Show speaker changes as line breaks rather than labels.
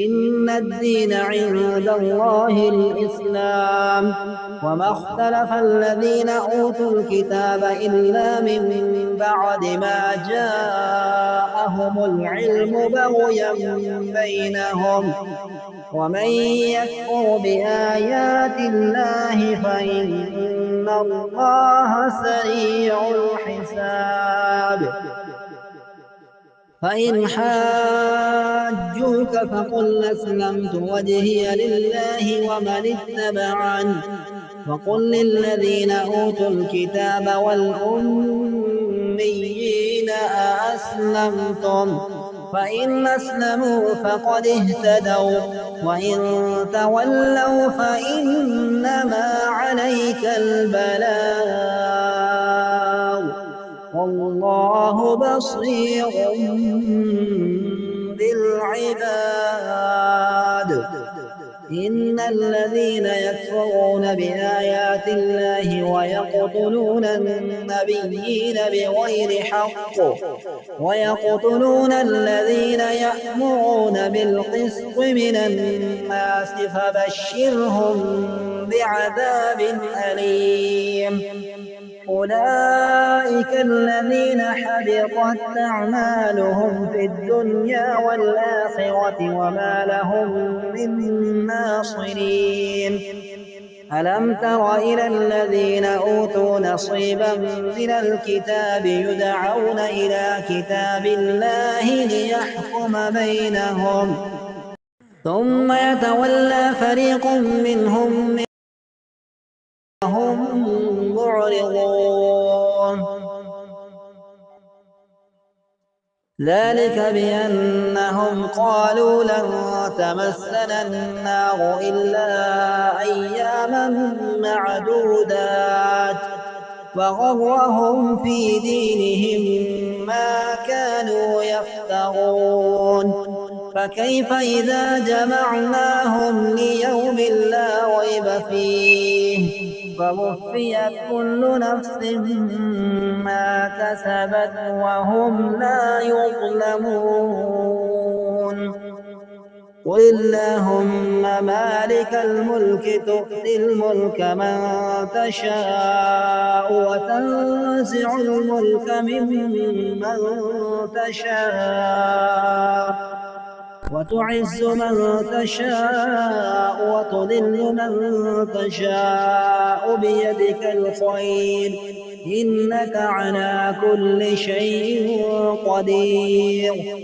إن الدين عند الله الإسلام وما اختلف الذين أوتوا الكتاب إلا من بعد ما جاءهم العلم بغيا بينهم ومن يكفر بآيات الله فإن الله سريع الحساب فإن حاجوك فقل أسلمت وجهي لله ومن اتبعني وقل للذين أوتوا الكتاب والأميين أأسلمتم فإن أسلموا فقد اهتدوا وإن تولوا فإنما عليك البلاغ والله بصير بالعباد إن الذين يكفرون بآيات الله ويقتلون النبيين بغير حق ويقتلون الذين يأمرون بالقسط من الناس فبشرهم بعذاب أليم أولئك الذين حبطت أعمالهم في الدنيا والآخرة وما لهم من ناصرين ألم تر إلى الذين أوتوا نصيبا من الكتاب يدعون إلى كتاب الله ليحكم بينهم ثم يتولى فريق منهم هم معرضون ذلك بأنهم قالوا لن تمسنا النار إلا أياما معدودات وغرهم في دينهم ما كانوا يفترون فكيف إذا جمعناهم ليوم لا ريب فيه فوفيت كل نفس ما كسبت وهم لا يظلمون قل اللهم مالك الملك تؤتي الملك من تشاء وتنزع الملك ممن تشاء وتعز من تشاء وتذل من تشاء بيدك الخير إنك على كل شيء قدير